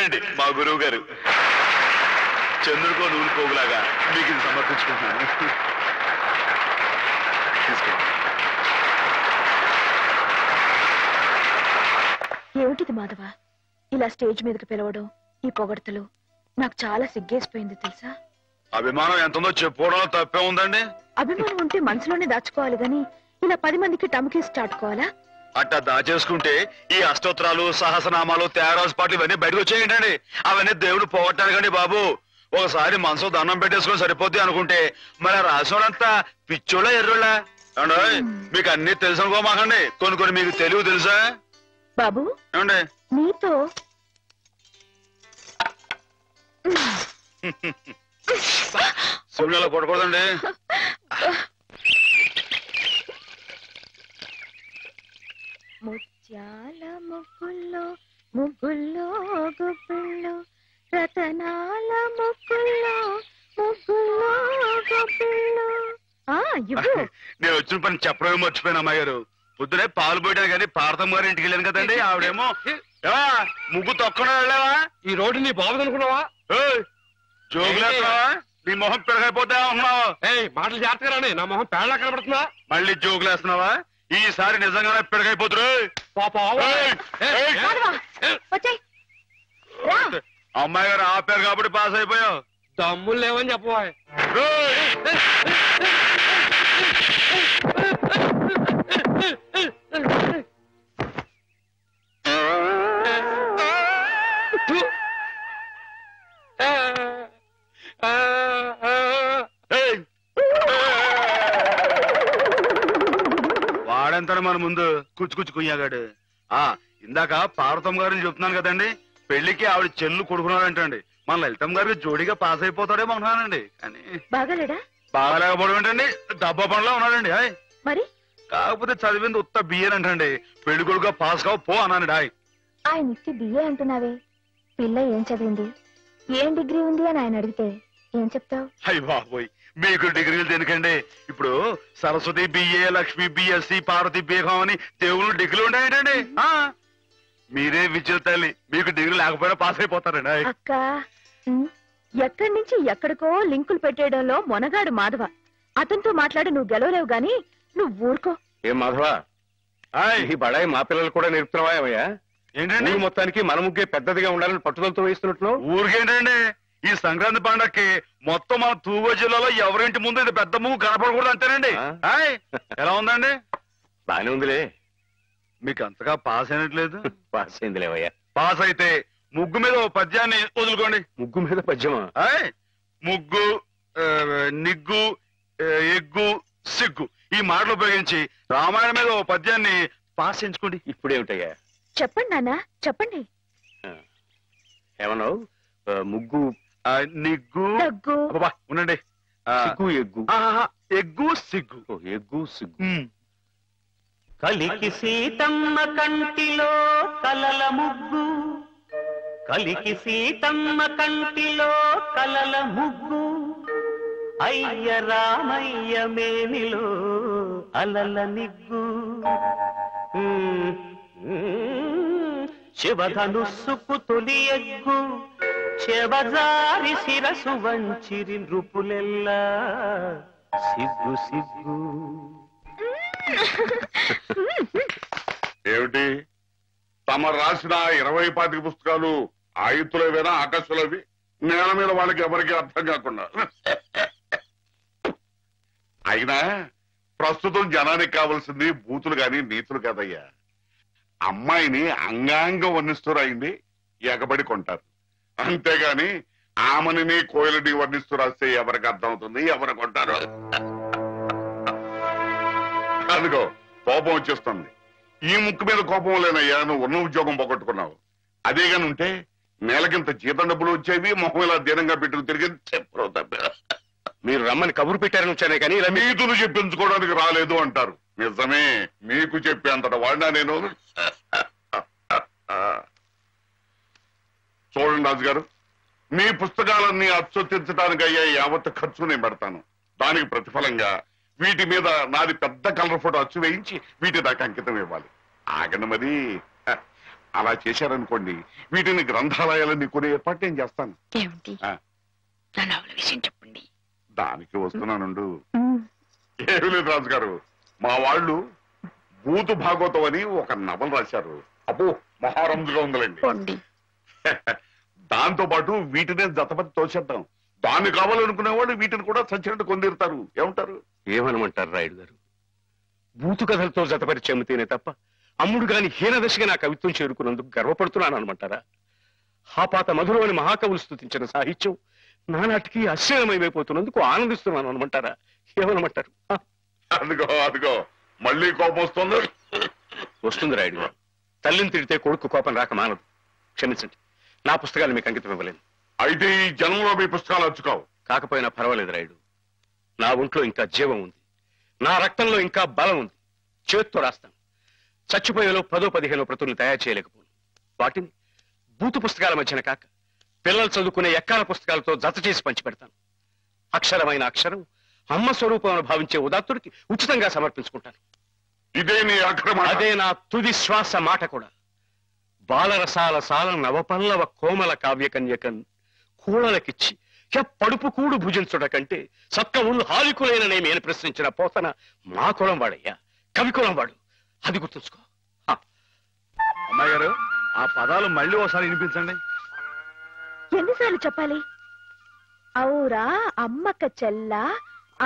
ఈయనండి మా గురువు గారు. చంద్రుడికో నూనె పోగులాగా మీకు ఇది సమర్పించుకుంటున్నాను. ఏమిటిది మాధవ, ఇలా స్టేజ్ మీదకి పిలవడం, ఈ పొగడతలు నాకు చాలా సిగ్గేసిపోయింది తెలుసా. అభిమానం ఎంతుందో చెప్పుకోవడంలో తప్పే ఉందండి. అభిమానం ఉంటే మనసులోనే దాచుకోవాలి గాని ఇలా 10 మందికి టమకేసి చాటుకోవాలా? అట్టా దాచేసుకుంటే ఈ అష్టోత్తరాలు, సహస్రనామాలు, త్యాగరాజు పాటలు ఇవన్నీ బయటకు వచ్చేయండి. అవన్నీ దేవుడు పోగొట్టారు కండి బాబు. ఒకసారి మనసు దండం పెట్టేసుకొని సరిపోద్ది అనుకుంటే మరి రాసినంతా పిచ్చోళ్ళ ఎర్రోళ్ళ ఏమండి? మీకు అన్ని తెలుసు అనుకోమాకండి. కొన్ని మీకు తెలివి తెలుసా బాబు? ఏమండి నీతో శివునిలో కొట్టకూడదండి. ముత్యాల ముగ్గుల్లో ముగ్గుల్లో గుబ్బిళ్ళు, రతనాల ముగ్గుల్లో ముగ్గుల్లో గుబ్బిళ్ళు. నేను వచ్చిన పని చెప్పడమే మర్చిపోయాను అమ్మాయి గారు. పొద్దునే పాలు పోయడానికి కానీ పార్థమ్మ గారి ఇంటికి వెళ్ళాను కదండి. ఆవిడేమో ముగ్గు తొక్కడం వెళ్ళావా? ఈ రోడ్డు నీ బాగుంది అనుకున్నావా? జోగులేస్తున్నావా? నీ మొహం పెరగైపోతే ఉన్నావు. మాటలు జాగ్రత్తగానే, నా మొహం పేడలా కనబడుతుందా? మళ్ళీ జోగులేస్తున్నావా? ఈసారి నిజంగానే పెరగైపోతురు. అమ్మాయి గారు ఆపారు కాబట్టి పాస్ అయిపోయావు. దమ్ములు లేవని చెప్పవా? వాడంతాడు మన ముందు కుచ్చు కుయ్యాగాడు. ఇందాక పార్వతమ్మ గారిని చెప్తున్నాను కదండి, పెళ్లికి ఆవిడ చెల్లు కొడుకున్నాడంటండి. మన లలితమ్మ గారికి జోడీగా పాస్ అయిపోతాడేమో అనుకున్నానండి. కానీ బాగాలేడా? బాగాలేకపోవడం ఏంటండి, డబ్బా పనిలో ఉన్నాడండి. మరి కాకపోతే చదివింది ఉత్త బియ్యనంటండి. పెళ్లి కొడుకుగా పాస్ కావు పో అన్నానండి. ఆయన ఇచ్చి బిఏ అంటున్నావే, పిల్ల ఏం చదివింది, ఏం డిగ్రీ ఉంది అని ఆయన అడిగితే ఏం చెప్తావు? అయ్య బాబోయ్, మీకు డిగ్రీలు దేనికండి? ఇప్పుడు Saraswati BA, Lakshmi BSc, Parvati BCom అని దేవుళ్ళు డిగ్రీలు ఉన్నాయంటండి. మీరే విద్యుల తల్లి, మీకు డిగ్రీ లేకపోయినా పాస్ అయిపోతారండి. అక్క, ఎక్కడి నుంచి ఎక్కడికో లింకులు పెట్టేయడంలో మొనగాడు మాధవ. అతనితో మాట్లాడి నువ్వు గెలవలేవు గాని నువ్వు ఊరుకో. ఏం మాధవ, ఈ బడాయి మా పిల్లలు కూడా నేర్పుతున్నావా? ఏమయ్యా ఏంటండి, మొత్తానికి మన ముగ్గే పెద్దదిగా ఉండాలని పట్టుదలతో వేస్తున్నట్లు? ఊరికేంటండి, ఈ సంక్రాంతి పండక్కి మొత్తం మన తూగో జిల్లాలో ఎవరింటి ముందు ఇది పెద్ద ముగ్గు కనపడకూడదు అంతేనండి. ఎలా ఉందండి? బానే ఉందిలే. మీకు అంతగా పాస్ అయినట్లేదు? పాస్ అయిందిలేవయ్యా. పాస్ అయితే ముగ్గు మీద ఓ పద్యాన్ని వదులుకోండి. ముగ్గు మీద పద్యమా? ముగ్గు, నిగ్గు, ఎగ్గు, సిగ్గు ఈ మాటలు ఉపయోగించి రామాయణం మీద ఓ పద్యాన్ని పాస్ చేయించుకోండి. ఇప్పుడేమిటయ్యా? చెప్పండి నాన్న, చెప్పండి. ఏమన్నావు? ముగ్గు, నిగ్గు, ఉండండి, సిగ్గు, ఎగ్గు. ఎగ్గు సిగ్గు. ఎగ్గు సిగ్గు. కలికి సీతమ్మ కంటిలో కలల ముగ్గు, కలికి సీతమ్మ కంటిలో కలల ముగ్గు, అయ్య రామయ్య మేనిలో అలల నిగ్గు, శివధనుస్సుకు తొలి ఎగ్గు, శివజారి శిరసు వంచిరి నృపులెల్లా సిగ్గు సిగ్గు. ఏమిటి తమ రాసిన 20-25 పుస్తకాలు ఆయుతులవేనా, ఆకాశులవి? నేల మీద వాళ్ళకి ఎవరికి అర్థం కాకుండా. అయినా ప్రస్తుతం జనానికి కావాల్సింది బూతులు గాని నీతులు కాదయ్యా. అమ్మాయిని అంగాంగం వర్ణిస్తూ రాయింది ఎగబడి కొంటారు, అంతేగాని ఆమెని కోయిలని వర్ణిస్తూ రాస్తే ఎవరికి అర్థం అవుతుంది, ఎవరు కొంటారు? అదిగో కోపం వచ్చేస్తుంది. ఈ ముక్కు మీద కోపం లేనయ్యా, నువ్వు ఉన్న ఉద్యోగం పోగొట్టుకున్నావు. అదేగాని ఉంటే నెలకింత జీతం డబ్బులు వచ్చేవి, మొహం ఇలా దీనంగా పెట్టుకు తిరిగి చెప్పరు. మీరు రమ్మని కబురు పెట్టారని వచ్చానే కానీ నీతులు చెప్పించుకోవడానికి రాలేదు అంటారు. నిజమే, మీకు చెప్పేంతట వాడినా నేను. చూడండి రాజుగారు, మీ పుస్తకాలన్నీ అచ్చొత్తించడానికి అయ్యే యావత్ ఖర్చు నేను పెడతాను. దానికి ప్రతిఫలంగా వీటి మీద నాది పెద్ద కలర్ ఫోటో అచ్చు వేయించి వీటి దాకా అంకితం ఇవ్వాలి. ఆగండి మరి, అలా చేశారనుకోండి వీటిని గ్రంథాలయాలన్నీ కొనే ఏర్పాటు నేను చేస్తాను. ఏమిటి? ఆ. నా నవల విషయం చెప్పండి. దానికి వస్తున్నానుండు. ఏమీ లేదు రాజు గారు, మా వాళ్ళు భూతు భాగవతం అని ఒక నవల రాశారు. అబ్బో మహారంజుగా ఉందండి. దాంతో పాటు వీటినే జతపతి తోసేద్దాం. దాన్ని కావాలనుకునే వాళ్ళు వీటిని కూడా సచ్చినట్టు కొందిరుతారు. ఏమంటారు? ఏమనమంటారు రాయుడు గారు? బూతు కథలతో జతపరిచి అమ్మితేనే తప్ప అమ్ముడు గాని హీనదశగా నా కవిత్వం చేరుకున్నందుకు గర్వపడుతున్నాను అనమంటారా? హాపాత మధురమని మహాకవులు స్తుతించిన సాహిత్యం నానాటికి అశ్లీలమైపోతున్నందుకు ఆనందిస్తున్నాను అనమంటారా? ఏమనమంటారు? అదిగో అదిగో మళ్ళీ కోపం వస్తుంది. వస్తుంది రాయుడు గారు. తల్లిని తిడితే కొడుకు కోపం రాక మానదు. క్షమించండి, నా పుస్తకాలు మీకు అంకితం ఇవ్వలేను. అయితే ఈ జనంలో మీ పుస్తకాలు వచ్చుకావు. కాకపోయినా పర్వాలేదు రాయుడు. నా ఒంట్లో ఇంకా జీవం ఉంది, నా రక్తంలో ఇంకా బలం ఉంది. చేత్తో రాస్తాను. చచ్చిపోయేలో 10-15 ప్రతుల్ని తయారు చేయలేకపోను. వాటిని బూతు పుస్తకాల మధ్యన కాక పిల్లలు చదువుకునే ఎక్కాల పుస్తకాలతో జత చేసి పంచిపెడతాను. అక్షరమైన అక్షరం అమ్మ స్వరూపం భావించే ఉదాత్తుడికి ఉచితంగా సమర్పించుకుంటాను. ఇదే నీ అక్రమ. అదే నా తుది శ్వాస మాట కూడా. బాలరసాల సాల నవపల్లవ కోమల కావ్యకన్యకన్ కూడలకిచ్చి పడుపు కూడు భుజించుట కంటే సత్కవులు హాలికులైననేమి అని ప్రశ్నించిన పోతన మా కులం వాడయ్యా, కవి కులం వాడు. అది గుర్తుంచుకో. అమ్మాయి గారు, ఆ పదాలు మళ్ళీ ఒకసారి వినిపించండి. ఎన్నిసార్లు చెప్పాలి? ఔరా అమ్మక చెల్ల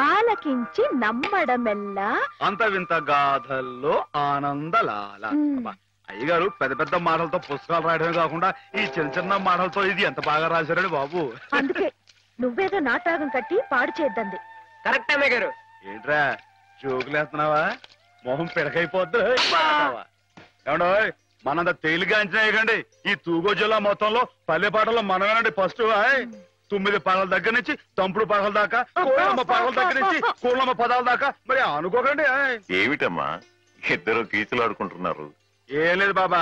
ఆలకించి నమ్మడమెల్లా అంత వింత గాథల్లో ఆనందలాల. అయ్యగారు పెద్ద పెద్ద మాటలతో పుస్తకాలు రాయడమే కాకుండా ఈ చిన్న చిన్న మాటలతో ఇది ఎంత బాగా రాశారని బాబు. అందుకే నువ్వేదో నాటకం కట్టి పాడు చేద్దంది. కరెక్ట్ అమ్మాయి గారు. ఏంట్రా జోకులేస్తున్నావా? మొహం పిడకైపోద్దు. ఏమండో మనంత తేలిగా అంచనా వేయకండి. ఈ తూగో జిల్లా మొత్తంలో పల్లె పాటల్లో మనమేనండి ఫస్ట్. 9 పాటల దగ్గర నుంచి తంపుడు పాటల దాకా, కోళ్ళమ్మ పాటల దగ్గర నుంచి కోళ్ళమ్మ పదాల దాకా. మరి అనుకోకండి. ఏమిటమ్మా ఇద్దరు కీచులు ఆడుకుంటున్నారు? ఏం లేదు బాబా,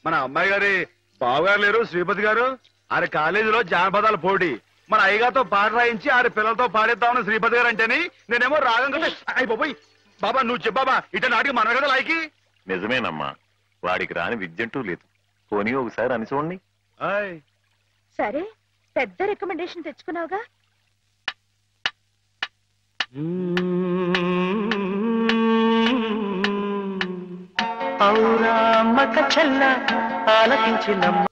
మన అమ్మాయి గారి బావగారు లేరు శ్రీపతి గారు, ఆరి కాలేజీలో జానపదాల పోటీ మన అయ్యగారితో పాట రాయించి ఆరి పిల్లలతో పాడేద్దామని శ్రీపతి గారు అంటేని నేనేమో రాగం కదా అయిపోయి. బాబా నువ్వు చెప్పాబా ఇట నాటికి మన కదా లాయకి. నిజమేనమ్మా, వాడికి రాని విద్యంటూ లేదు. పోనీ ఒకసారి అని చూడండి. సరే, పెద్ద రికమెండేషన్ తెచ్చుకున్నావుగా. ఔరా అమ్మక చెల్ల ఆలకించి నమ్మ.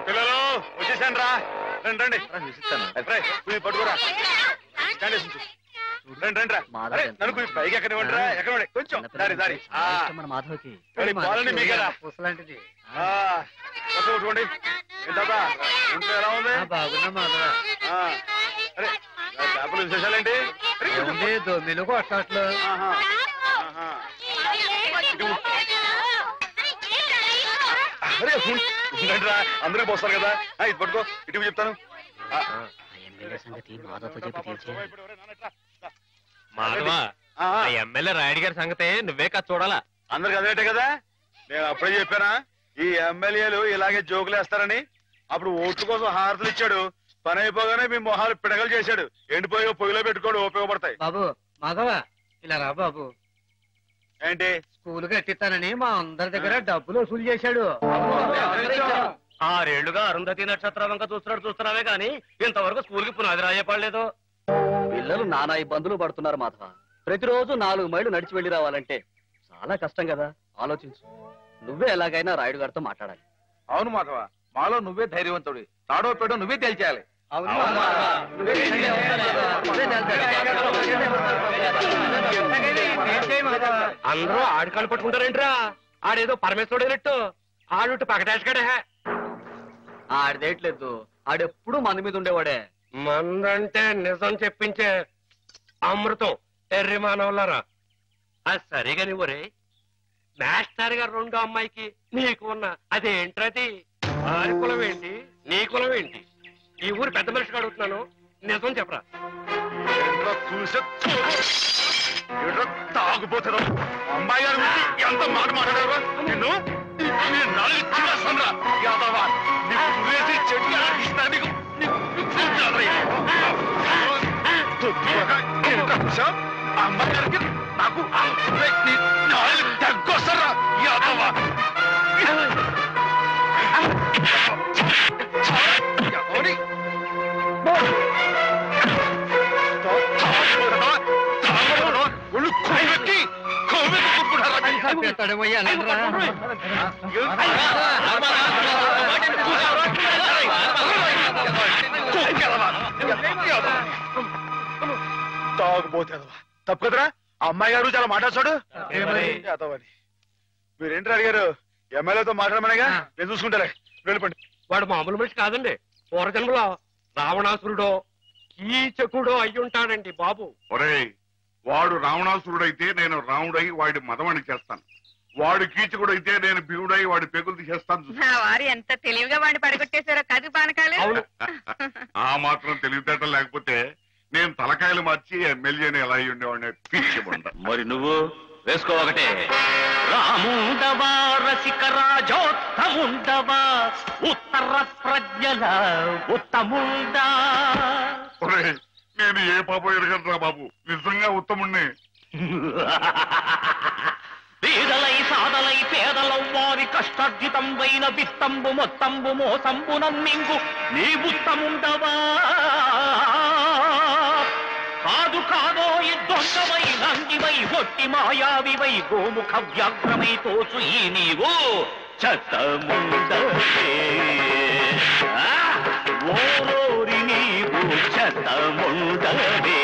పిల్లలు వచ్చేసాను రా. రండి రండి పట్టుకోరా. రండి రా. నన్ను పైకి ఎక్కనివ్వండి రా. ఎక్కనివ్వండి కొంచెం దారి దారి. పాలని మీకేరా కొట్టుకోండి. ఏంటా ఇంట్లో ఎలా ఉంది? అరే చేపలు విశేషాలేంటి? దొమ్మిలకు అట్లా అరే ఉండండి రా, అందరికి పోస్తారు కదా. ఇది పట్టుకో, ఇటు చెప్తాను. ఎమ్మెల్యే రాయుడు గారి సంగతే నువ్వే కదా చూడాలా. అందరికి అదేటే కదా. నేను అప్పుడే చెప్పానా ఈ ఎమ్మెల్యేలు ఇలాగే జోకులేస్తారని. అప్పుడు ఓట్ల కోసం హారతులు ఇచ్చాడు, పని అయిపోగానే మీ మొహాలు పిడగలు చేశాడు. ఎండిపోయి పొయ్యిలో పెట్టుకోడు, ఉపయోగపడతాయి. బాబు మాధవ ఇలా రా బాబు. ఏంటి? స్కూల్ కట్టిస్తానని మా అందరి దగ్గర డబ్బులు వసూలు చేశాడు. 6 ఏళ్లుగా అరుంధతి నక్షత్రం వంక చూస్తున్నావే కానీ ఇంతవరకు స్కూల్ కి పునాది రాయపడలేదు. పిల్లలు నానా ఇబ్బందులు పడుతున్నారు మాధవ. ప్రతిరోజు 4 మైళ్ళు నడిచి వెళ్లి రావాలంటే చాలా కష్టం కదా. ఆలోచించు. నువ్వే ఎలాగైనా రాయుడు గారితో మాట్లాడాలి. అవును మాధవ, మాలో నువ్వే ధైర్యవంతుడి. తాడో పేడో నువ్వే తేల్చేయాలి. అందరూ ఆడికాళ్ళు పట్టుకుంటారేంట్రా? ఆడేదో పరమేశ్వరుడైనట్టు ఆడు పకటేసుకాడే. ఆడిదేట్లేదు, ఆడెప్పుడు మన మీద ఉండేవాడే. మందంటే నిజం చెప్పించే అమృతం ఎర్రి మానవులారా. అది సరిగాని ఒరే మాస్టర్ గారు 2వ అమ్మాయికి నీకు ఉన్న అదేంటది? ఆరి కులం ఏంటి, నీ కులం ఏంటి? ఈ ఊరు పెద్ద మనిషికి అడుగుతున్నాను, నిజం చెప్పరా. తాగుపోతారు అమ్మాయి గారు ఎంత మాట మాట్లాడారు. నిన్ను చెట్లు ఒక్క నిమిషం. ఆ అమ్మాయి గారికి నాకు తగ్గొస్తారా యాదవ ఒళ్ళు కొవ్వెక్కి తాగుపోతే తప్పు కదరా. అమ్మాయి గారు చాలా మాట్లాడు యాదవని. మీరేంటి అడిగారు? ఎమ్మెల్యేతో మాట్లాడమనేగా, నేను చూసుకుంటారా. వెళ్ళిపోండి. వాడు మామూలు మనిషి కాదండి. పూర్వజన్మలో రావణాసురుడో కీచకుడో అయ్యుంటాడండి బాబు. ఒరేయ్, వాడు రావణాసురుడైతే నేను రాముడై వాడి మదమని చేస్తాను. వాడు కీచకుడైతే నేను భీముడై వాడి పెగులు తీసేస్తాను. నా వారు ఎంత తెలివిగా వాడిని పడగొట్టేశారో కదు పానకాలు. ఆ మాత్రం తెలివితేటం లేకపోతే నేను తలకాయలు మార్చి ఎమ్మెల్యేని ఎలా అయ్యి ఉండేవాడిని పిచ్చిబండ. మరి నువ్వు వేసుకో ఒకటే. రాముండవా రసిక రాజోత్తముండవా ఉత్తర ప్రజ్ఞల ఉత్తముండా. ఒరేయ్, నేను ఏ పాపం ఎరగట్రా బాబు, నిజంగా ఉత్తముణ్ణి. పేదలై సాదలై పేదలం వారి కష్టార్జితంబైన విత్తంబు మొత్తంబు మోసంబు నమ్మింగు నీ ఉత్తముండవా. కాదు కాదో దొంగవై నంగివై ఒట్టి మాయావివై గోముఖ వ్యాఘ్రమై తోచు ఈ నీవు చెత్తముండవే. ఓరోరి నీవు చెత్తముండవే.